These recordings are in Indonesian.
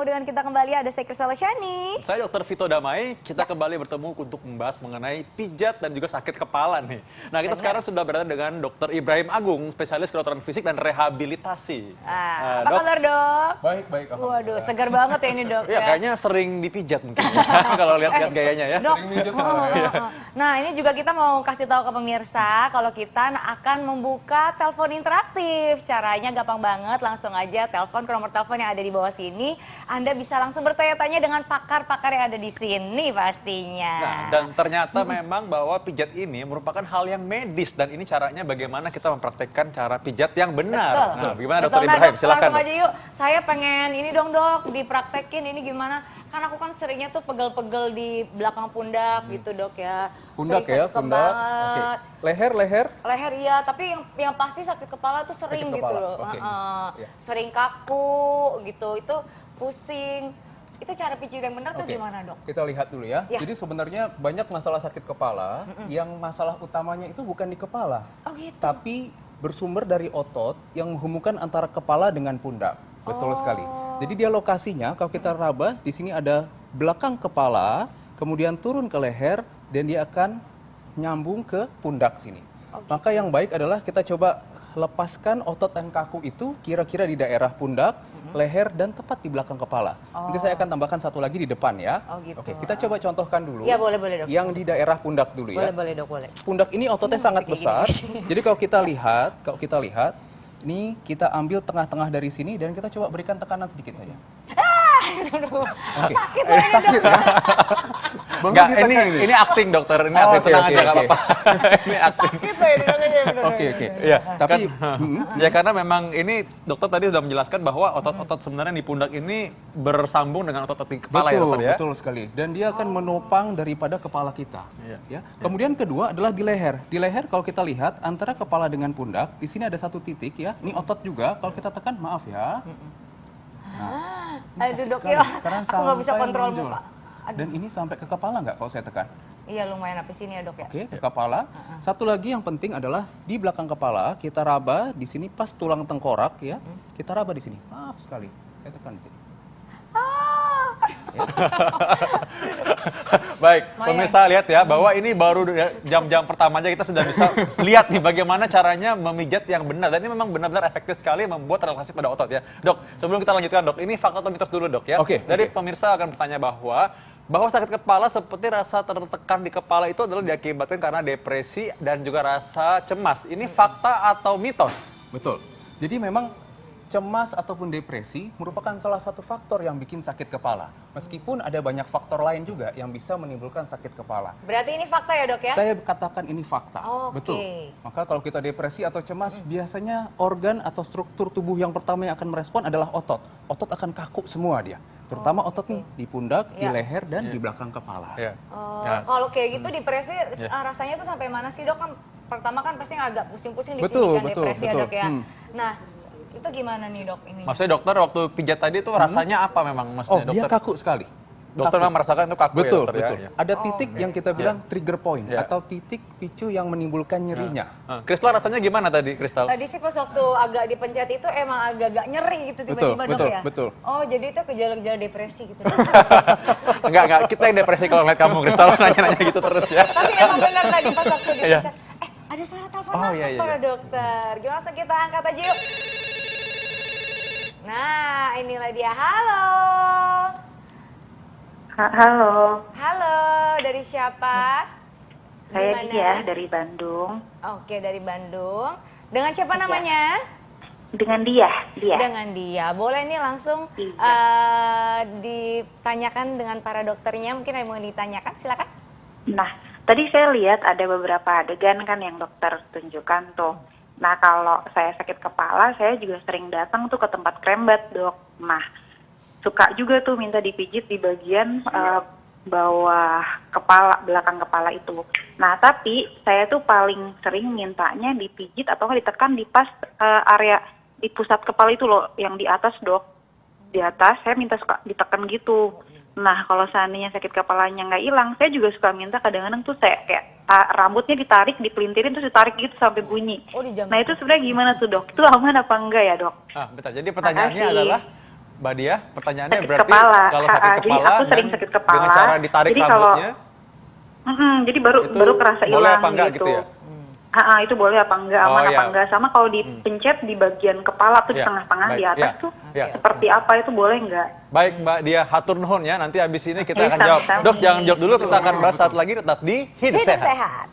dengan kita kembali ada saya Kristal Shani. Saya Dr. Vito Damai, kita kembali bertemu untuk membahas mengenai pijat dan juga sakit kepala nih. Nah kita sekarang sudah berada dengan Dr. Ibrahim Agung, spesialis kedokteran fisik dan rehabilitasi. Apa kabar dok? Baik. Waduh, segar banget ya ini dok ya. Kayaknya sering dipijat mungkin kalau lihat-lihat gayanya ya. Dok, nah ini juga kita mau kasih tahu ke pemirsa kalau kita akan membuka telepon interaktif. Caranya gampang banget, langsung aja telepon ke nomor telepon yang ada di bawah sini. Anda bisa langsung bertanya-tanya dengan pakar-pakar yang ada di sini pastinya. Nah, dan ternyata memang bahwa pijat ini merupakan hal yang medis dan ini caranya bagaimana kita mempraktekkan cara pijat yang benar. Betul. Nah, gimana Betul. Dr. Ibrahim? Silakan. Langsung aja yuk. Saya pengen ini dong dok, dipraktekin ini gimana? Kan aku kan seringnya tuh pegel-pegel di belakang pundak gitu dok ya. Pundak sering ya, sakit pundak. banget. Leher. Leher iya, tapi yang pasti sakit kepala tuh sering Sakit gitu kepala, loh. oke. Ya. Sering kaku gitu, itu pusing. Itu cara pijit yang benar tuh Oke. gimana dok? Kita lihat dulu ya. Ya. Jadi sebenarnya banyak masalah sakit kepala yang masalah utamanya itu bukan di kepala. Oh gitu? Tapi bersumber dari otot yang menghubungkan antara kepala dengan pundak. Betul sekali. Jadi dia lokasinya kalau kita raba di sini ada belakang kepala, kemudian turun ke leher dan dia akan nyambung ke pundak sini. Maka yang baik adalah kita coba lepaskan otot yang kaku itu kira-kira di daerah pundak, leher dan tepat di belakang kepala. Nanti saya akan tambahkan satu lagi di depan ya. Oh, gitu. Oke, kita coba contohkan dulu. Ya, boleh dok. Yang di daerah pundak dulu ya. Boleh dok, boleh. Pundak ini ototnya Senang sangat sih kayak besar. gini. Jadi kalau kita lihat, ini kita ambil tengah-tengah dari sini dan kita coba berikan tekanan sedikit saja. Sakit loh ini dok. Enggak, ini acting dokter, ini acting, tenang aja nggak apa-apa. Ini acting. Sakit loh ini dok. Oke. Iya, Tapi ya karena memang ini dokter tadi sudah menjelaskan bahwa otot-otot sebenarnya di pundak ini bersambung dengan otot-otot di kepala ya dokter ya. Betul sekali. Dan dia akan menopang daripada kepala kita. Iya. Ya. Kemudian kedua adalah di leher. Di leher kalau kita lihat antara kepala dengan pundak, di sini ada satu titik ya. Ini otot juga. Kalau kita tekan, maaf ya. Aduh dok Sekali. ya, Karena aku nggak bisa sampai kontrol menonjol. muka. Dan ini sampai ke kepala nggak kalau saya tekan? Iya lumayan sampai sini ya dok ya. Oke, ke kepala. Satu lagi yang penting adalah di belakang kepala kita raba di sini pas tulang tengkorak ya. Kita raba di sini. Maaf sekali. Saya tekan di sini. Baik, pemirsa lihat ya bahwa ini baru jam-jam pertama aja kita sudah bisa lihat nih bagaimana caranya memijat yang benar dan ini memang benar-benar efektif sekali membuat relaksasi pada otot ya. Dok, sebelum kita lanjutkan dok, ini fakta atau mitos dulu dok ya. Oke. Pemirsa akan bertanya bahwa sakit kepala seperti rasa tertekan di kepala itu adalah diakibatkan karena depresi dan juga rasa cemas. Ini fakta atau mitos? Betul. Jadi memang cemas ataupun depresi merupakan salah satu faktor yang bikin sakit kepala. Meskipun ada banyak faktor lain juga yang bisa menimbulkan sakit kepala. Berarti ini fakta ya dok ya? Saya katakan ini fakta. Oke. Betul. Maka kalau kita depresi atau cemas, biasanya organ atau struktur tubuh yang pertama yang akan merespon adalah otot. Otot akan kaku semua dia. Terutama otot nih di pundak, di leher, dan di belakang kepala. Ya. Kalau kayak gitu depresi rasanya tuh sampai mana sih dok? Kan pertama kan pasti agak pusing-pusing di Betul, sini kan betul, depresi ya betul. dok ya. Nah itu gimana nih dok ini? Maksudnya dokter waktu pijat tadi itu rasanya apa memang Oh, maksudnya dia dokter? kaku sekali. Dokter memang merasakan itu kaku Betul, ya dokter betul. ya. Ada titik yang kita bilang trigger point Ya. atau titik picu yang menimbulkan nyerinya. Kristal rasanya gimana tadi Kristal? Tadi sih pas waktu agak dipencet itu emang agak-agak nyeri gitu tiba-tiba dok Betul, ya? betul. Oh jadi itu gejala-gejala depresi gitu. Enggak, kita yang depresi kalau ngeliat kamu Kristal nanya-nanya gitu terus ya. Tapi emang benar tadi pas waktu dipencet. Ada suara telepon Oh, masuk iya, iya, para iya. dokter. Gimana langsung kita angkat aja yuk. Nah inilah dia. Halo. Halo, Halo, dari siapa? saya Di mana? Dia dari Bandung. Oke, dari Bandung. Dengan siapa Iya. namanya? Dengan dia. Dengan dia. Boleh nih langsung Iya. ditanyakan dengan para dokternya. Mungkin ada yang mau ditanyakan, silakan. Nah, tadi saya lihat ada beberapa adegan kan yang dokter tunjukkan tuh. Nah, kalau saya sakit kepala, saya juga sering datang tuh ke tempat krembat, dok. Nah, suka juga tuh minta dipijit di bagian bawah kepala, belakang kepala itu. Nah, tapi saya tuh paling sering mintanya dipijit atau nggak ditekan di pas area di pusat kepala itu loh, yang di atas dok. Di atas saya minta suka ditekan gitu. Nah, kalau seandainya sakit kepalanya nggak hilang, saya juga suka minta kadang-kadang tuh saya kayak rambutnya ditarik, dipelintirin terus ditarik gitu sampai bunyi. Oh, dijamret. Nah, itu sebenarnya gimana tuh dok? Itu aman apa enggak ya dok? Bentar. Jadi pertanyaannya Makasih. adalah Mbak Dia, pertanyaannya Sakit berarti kepala. kalau sakit Jadi kepala aku sering dan sakit kepala. dengan cara ditarik Jadi kalau- rambutnya, jadi baru itu baru kerasa boleh hilang apa enggak gitu. gitu ya? Itu boleh apa enggak, Oh, aman iya. apa enggak. Sama kalau dipencet di bagian kepala tuh di Iya. tengah-tengah di Baik, atas iya. tuh Iya. seperti apa itu boleh enggak? Baik Mbak Dia, hatur nuhun ya. Nanti habis ini kita Iya, akan jawab. sama-sama. Dok, jangan jawab dulu, kita akan bahas saat lagi tetap di Hidup Hidup Sehat. sehat.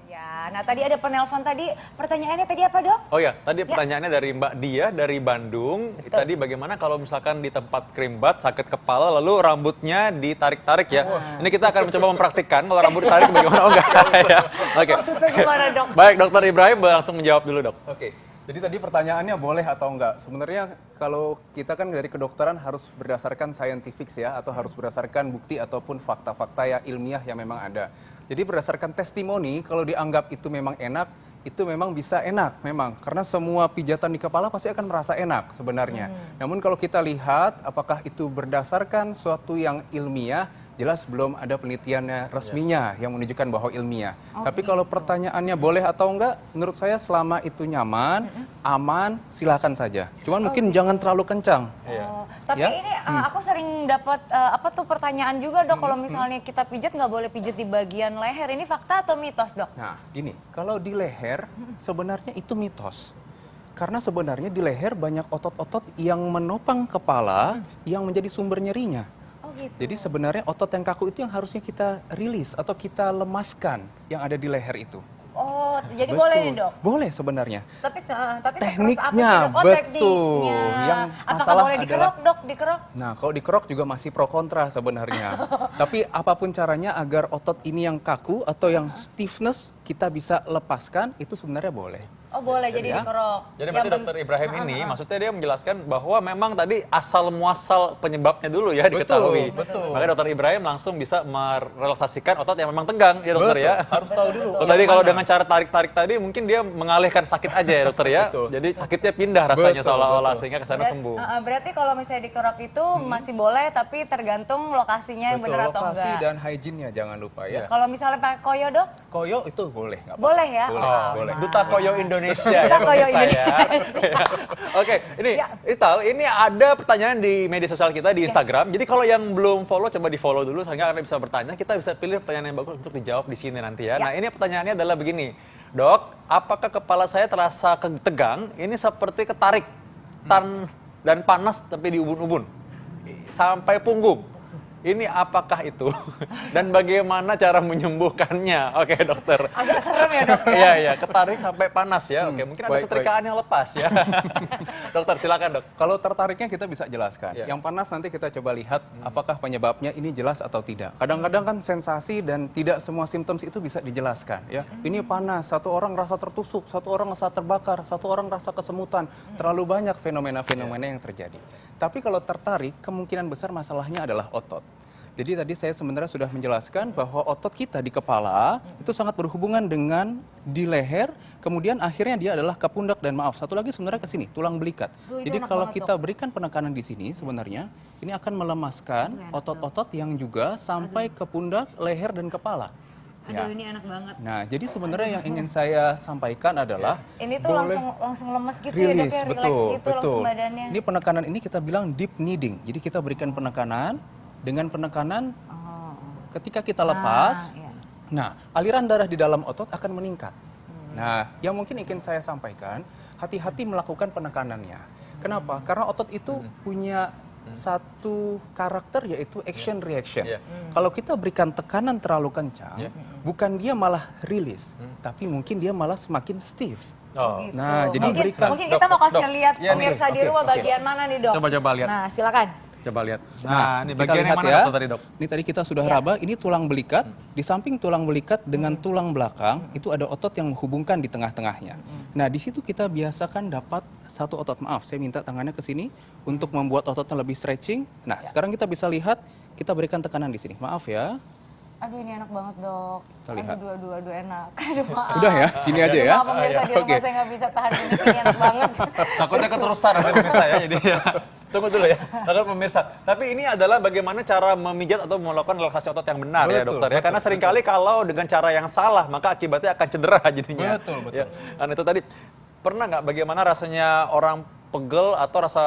Ya, nah tadi ada penelpon tadi, pertanyaannya tadi apa dok? Oh ya, tadi pertanyaannya dari Mbak Dia dari Bandung. Betul. Tadi bagaimana kalau misalkan di tempat krimbat sakit kepala lalu rambutnya ditarik-tarik ya. Ini kita akan mencoba mempraktikkan kalau rambut ditarik bagaimana. Oh enggak ya. Oke. Maksudnya gimana dok? Baik, Dokter Ibrahim langsung menjawab dulu, Dok. Oke, jadi tadi pertanyaannya boleh atau enggak? Sebenarnya kalau kita kan dari kedokteran harus berdasarkan scientific ya, atau harus berdasarkan bukti ataupun fakta-fakta ya ilmiah yang memang ada. Jadi berdasarkan testimoni, kalau dianggap itu memang enak, itu memang bisa enak memang. Karena semua pijatan di kepala pasti akan merasa enak sebenarnya. Namun kalau kita lihat apakah itu berdasarkan suatu yang ilmiah, jelas belum ada penelitiannya resminya yang menunjukkan bahwa ilmiah. Tapi kalau pertanyaannya boleh atau enggak, menurut saya selama itu nyaman, aman, silakan saja. Cuman mungkin jangan terlalu kencang. Oh, tapi Ya? ini aku sering dapat apa tuh pertanyaan juga dok, kalau misalnya kita pijat nggak boleh pijat di bagian leher, ini fakta atau mitos dok? Nah, gini, kalau di leher sebenarnya itu mitos. Karena sebenarnya di leher banyak otot-otot yang menopang kepala yang menjadi sumber nyerinya. Oh gitu. Jadi sebenarnya otot yang kaku itu yang harusnya kita rilis atau kita lemaskan yang ada di leher itu. Oh, jadi Betul. boleh nih dok? Boleh sebenarnya. Tapi sekeras apa Tekniknya, sih, dok? Oh, betul. tekniknya. Yang Apakah masalah boleh dikerok adalah- dok, dikerok? Nah, kalau dikerok juga masih pro kontra sebenarnya. Tapi apapun caranya agar otot ini yang kaku atau yang stiffness kita bisa lepaskan, itu sebenarnya boleh. Oh boleh, jadi Ya. dikerok. Jadi berarti Dokter Ibrahim ini maksudnya dia menjelaskan bahwa memang tadi asal muasal penyebabnya dulu ya diketahui. betul. Maka Dokter Ibrahim langsung bisa merelaksasikan otot yang memang tegang ya dokter Betul, ya. harus tahu dulu. Oh, tadi kalau dengan cara tarik-tarik tadi mungkin dia mengalihkan sakit aja ya dokter ya. Betul. Jadi sakitnya pindah rasanya Betul, seolah-olah betul. sehingga kesana sembuh. Berarti kalau misalnya dikerok itu masih boleh, tapi tergantung lokasinya yang Betul, benar atau lokasi enggak. dan hygiene-nya jangan lupa ya. Kalau misalnya pakai koyo dok, Koyo itu boleh, nggak apa-apa. boleh ya? Boleh, Oh, boleh. Duta Koyo Indonesia Duta ya Koyo pemirsa ya. Indonesia. Oke, ini Ya. Ital, ini ada pertanyaan di media sosial kita di Instagram. Jadi kalau yang belum follow coba di follow dulu sehingga Anda bisa bertanya. Kita bisa pilih pertanyaan yang bagus untuk dijawab di sini nanti ya. Ya. Nah, ini pertanyaannya adalah begini. Dok, apakah kepala saya terasa tegang? Ini seperti ketarik dan panas tapi di ubun-ubun sampai punggung. Ini apakah itu? Dan bagaimana cara menyembuhkannya? Oke, dokter. Agak serem ya dok. Iya, iya, ketarik sampai panas ya. Oke, mungkin ada baik, setrikaan yang lepas ya. Dokter, silakan, Dok. Kalau tertariknya kita bisa jelaskan. Ya. Yang panas nanti kita coba lihat apakah penyebabnya ini jelas atau tidak. Kadang-kadang kan sensasi dan tidak semua simptom itu bisa dijelaskan ya. Ini panas, satu orang rasa tertusuk, satu orang rasa terbakar, satu orang rasa kesemutan. Terlalu banyak fenomena-fenomena yang terjadi. Tapi kalau tertarik, kemungkinan besar masalahnya adalah otot. Jadi tadi saya sebenarnya sudah menjelaskan bahwa otot kita di kepala itu sangat berhubungan dengan di leher, kemudian akhirnya dia adalah ke pundak dan maaf, satu lagi sebenarnya ke sini, tulang belikat. Duh, itu Jadi enak kalau banget, kita berikan penekanan di sini sebenarnya, ini akan melemaskan otot-otot yang juga sampai ke pundak, leher dan kepala. Ya. Aduh ini enak banget. Nah, jadi sebenarnya yang ingin saya sampaikan adalah Ini tuh boleh langsung lemes gitu ya dok rilis, ya, relax betul, gitu langsung betul. badannya. Ini penekanan ini kita bilang deep kneading. Jadi kita berikan penekanan, dengan penekanan ketika kita lepas, iya. nah aliran darah di dalam otot akan meningkat. Nah, yang mungkin ingin saya sampaikan, hati-hati melakukan penekanannya. Kenapa? Karena otot itu punya satu karakter yaitu action reaction. Iya. Kalau kita berikan tekanan terlalu kencang, bukan dia malah rilis, tapi mungkin dia malah semakin stiff. Oh. Gitu. Nah, jadi mungkin, berikan. mungkin kita mau kasih Dok, lihat iya nih. pemirsa di Oke, rumah oke. bagian mana nih dok. Coba lihat. Nah silakan. Coba lihat. Nah, ini kita bagian yang lihat mana ya. dokter tadi, Dok? Ini tadi kita sudah Ya. raba, ini tulang belikat. Di samping tulang belikat dengan tulang belakang, itu ada otot yang menghubungkan di tengah-tengahnya. Nah, di situ kita biasakan dapat satu otot. Maaf, saya minta tangannya ke sini untuk membuat ototnya lebih stretching. Nah, sekarang kita bisa lihat, kita berikan tekanan di sini. Maaf ya. Aduh ini enak banget dok. Kita lihat. Aduh enak. Aduh maaf. Udah ya, gini aja Aduh, ya. maaf pemirsa di rumah Oke. saya nggak bisa tahan ini enak banget. Takutnya keterusan nanti pemirsa ya, jadi ya. Tunggu dulu ya, takut pemirsa. Tapi ini adalah bagaimana cara memijat atau melakukan relaksasi otot yang benar ya Betul, dokter ya. Karena seringkali kalau dengan cara yang salah, maka akibatnya akan cedera jadinya. Betul, betul. Ya. Dan itu tadi, pernah nggak bagaimana rasanya orang pegel atau rasa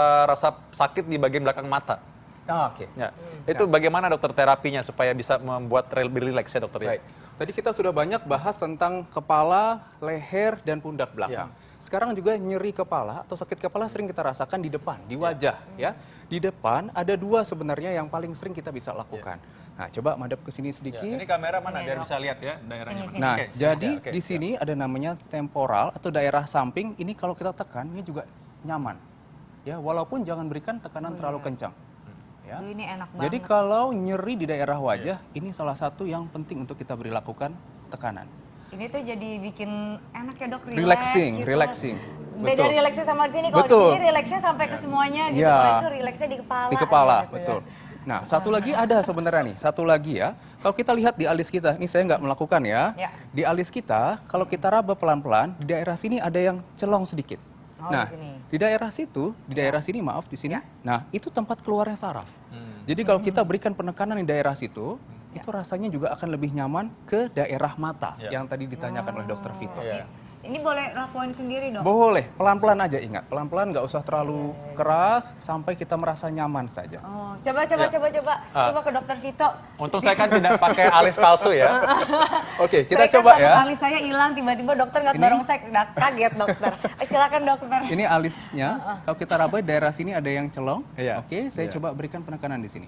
sakit di bagian belakang mata. Oke. Ya. Itu bagaimana dokter terapinya supaya bisa membuat lebih rileks ya dokter ya? Baik. Tadi kita sudah banyak bahas tentang kepala, leher, dan pundak belakang. Sekarang juga nyeri kepala atau sakit kepala sering kita rasakan di depan, di wajah. Ya. Di depan ada dua sebenarnya yang paling sering kita bisa lakukan. Nah, coba madep ke sini sedikit. Ya, ini kamera mana biar bisa lihat ya daerahnya. Sini, mana. Nah, Oke, jadi oke. di sini ada namanya temporal atau daerah samping. Ini kalau kita tekan, ini juga nyaman. Ya, walaupun jangan berikan tekanan terlalu kencang. Ya. Aduh, ini enak banget. Jadi kalau nyeri di daerah wajah, ini salah satu yang penting untuk kita beri lakukan tekanan. Ini tuh jadi bikin enak ya dok, Relaxing, gitu. relaxing. Beda Betul. relaxnya sama di sini. Kalau di Betul. sini relaxnya sampai ke semuanya gitu. Iya. Kalau itu relaxnya di kepala. Di kepala, gitu. betul. Nah, satu lagi ada sebenarnya nih, satu lagi ya. Kalau kita lihat di alis kita, ini saya nggak melakukan ya. Ya. Di alis kita, kalau kita raba pelan-pelan, di daerah sini ada yang celong sedikit. Oh, Nah, di sini. di daerah situ, di daerah sini maaf, di sini. Ya. Nah, itu tempat keluarnya saraf. Jadi kalau kita berikan penekanan di daerah situ, itu rasanya juga akan lebih nyaman ke daerah mata Ya. yang tadi ditanyakan oleh Dokter Vito. Iya. Ini boleh lakuin sendiri dok? Boleh, pelan-pelan aja ingat. Pelan-pelan nggak usah terlalu keras sampai kita merasa nyaman saja. Oh, coba ke dokter Vito. Untung saya kan tidak pakai alis palsu ya. Oke, kita Saya kan coba takut ya. alis saya hilang, tiba-tiba dokter nggak Ini? dorong saya, udah kaget dokter. Silakan dokter. Ini alisnya, kalau kita raba daerah sini ada yang celong. Iya. Oke, saya Iya. coba berikan penekanan di sini.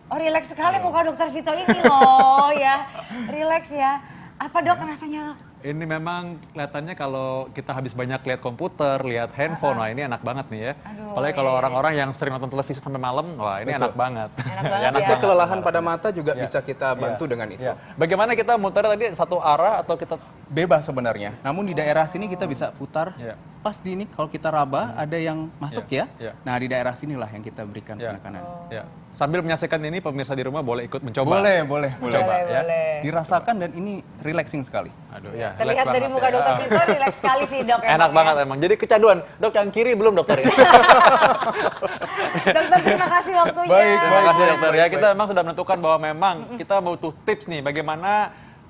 Oh, rileks sekali muka dokter Vito ini loh ya. Rileks ya. Apa dok rasanya dok? Ini memang kelihatannya kalau kita habis banyak lihat komputer, lihat handphone, wah ini enak banget nih ya. Aduh, Apalagi kalau iya. orang-orang yang sering nonton televisi sampai malam, wah ini enak banget. Enak banget Enak ya. Bisa kelelahan pada mata juga bisa kita bantu Iya. dengan itu. Iya. Bagaimana kita muter tadi satu arah atau kita Bebas sebenarnya. Namun di daerah sini kita bisa putar. Iya. Pas di ini kalau kita raba ada yang masuk Iya. ya. Iya. Nah, di daerah sinilah yang kita berikan Iya. penekanan. ya, sambil menyaksikan ini pemirsa di rumah boleh ikut mencoba. Boleh. Coba, ya. Boleh. Dirasakan dan ini relaxing sekali. Aduh ya. Terlihat relax dari banget muka ya. dokter Vito rileks sekali sih dok. Enak emang banget ya. emang. Jadi kecanduan. Dok yang kiri belum dokter ya? Dokter terima kasih waktunya. Baik, Terima kasih dokter ya. baik. Kita memang sudah menentukan bahwa memang kita butuh tips nih bagaimana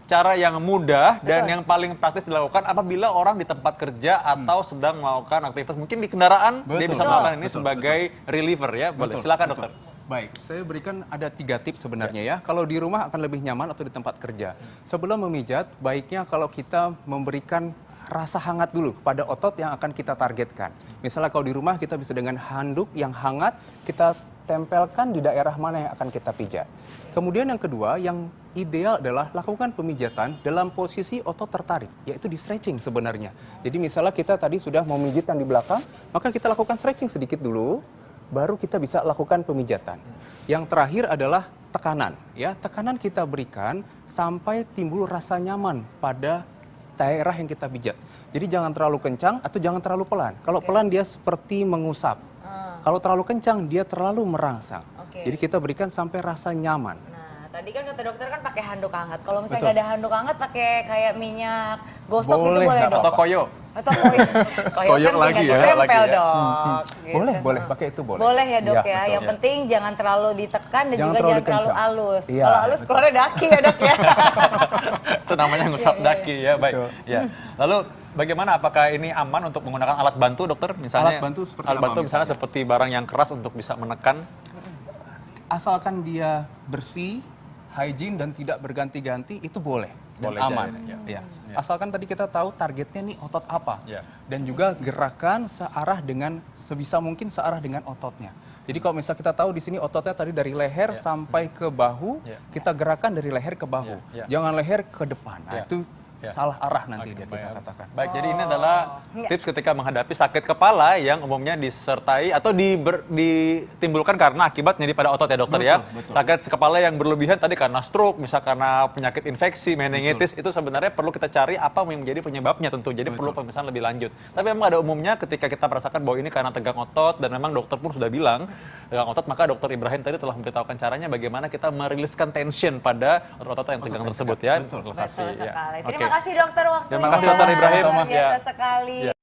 cara yang mudah dan Betul. yang paling praktis dilakukan apabila orang di tempat kerja atau sedang melakukan aktivitas mungkin di kendaraan dia Betul. bisa melakukan ini Betul, sebagai reliever ya. Boleh. Betul, Silakan betul. dokter. Baik, saya berikan ada 3 tips sebenarnya ya. Kalau di rumah akan lebih nyaman atau di tempat kerja. Sebelum memijat, baiknya kalau kita memberikan rasa hangat dulu pada otot yang akan kita targetkan. Misalnya kalau di rumah kita bisa dengan handuk yang hangat, kita tempelkan di daerah mana yang akan kita pijat. Kemudian yang kedua, yang ideal adalah lakukan pemijatan dalam posisi otot tertarik, yaitu di stretching sebenarnya. Jadi misalnya kita tadi sudah mau memijitkan di belakang, maka kita lakukan stretching sedikit dulu, baru kita bisa lakukan pemijatan. Yang terakhir adalah tekanan. Ya, tekanan kita berikan sampai timbul rasa nyaman pada daerah yang kita pijat. Jadi jangan terlalu kencang atau jangan terlalu pelan. Kalau pelan dia seperti mengusap. Kalau terlalu kencang dia terlalu merangsang. Oke. Jadi kita berikan sampai rasa nyaman. Nah, tadi kan kata dokter kan pakai handuk hangat. Kalau misalnya Betul. nggak ada handuk hangat, pakai kayak minyak gosok Boleh, gitu boleh nggak dok? Atau koyo. Atau koyo. Koyo kan lagi tinggal ya, tempel lagi ya. dok. Gitu. Boleh, pakai itu boleh. Boleh ya dok Iya, ya. betul. Yang penting jangan terlalu ditekan dan Jangan juga terlalu jangan terlalu kencang. halus. Iya, Kalau halus betul. keluarnya daki ya dok ya. Itu namanya ngusap Iya, iya, daki ya. Baik. Betul. Ya. Lalu bagaimana apakah ini aman untuk menggunakan alat bantu dokter? Misalnya Alat bantu seperti alat apa bantu misalnya misalnya? seperti barang yang keras untuk bisa menekan. Asalkan dia bersih, hygiene dan tidak berganti-ganti itu boleh dan Boleh aman. aja, Ya. Asalkan tadi kita tahu targetnya nih otot apa. Ya. Dan juga gerakan searah dengan sebisa mungkin searah dengan ototnya. Jadi kalau misalnya kita tahu di sini ototnya tadi dari leher sampai ke bahu, Ya. kita gerakan dari leher ke bahu. Ya. Jangan leher ke depan. Ya. Nah, itu Ya. salah arah nanti Oke, dia kita baik. katakan. Baik, jadi ini adalah Iya. tips ketika menghadapi sakit kepala yang umumnya disertai atau ditimbulkan karena akibat nyeri pada otot ya dokter ya. Betul. Sakit kepala yang berlebihan tadi karena stroke, misal karena penyakit infeksi, meningitis, itu sebenarnya perlu kita cari apa yang menjadi penyebabnya tentu. Jadi perlu pemeriksaan lebih lanjut. Tapi memang ada umumnya ketika kita merasakan bahwa ini karena tegang otot dan memang dokter pun sudah bilang tegang otot, maka dokter Ibrahim tadi telah memberitahukan caranya bagaimana kita meriliskan tension pada otot-otot yang tegang tersebut ya. Betul. Relaksasi, Betul ya. sekali. Oke. Terima kasih dokter waktunya. Terima kasih, Dr. Ibrahim. Luar biasa Ya. sekali. Ya.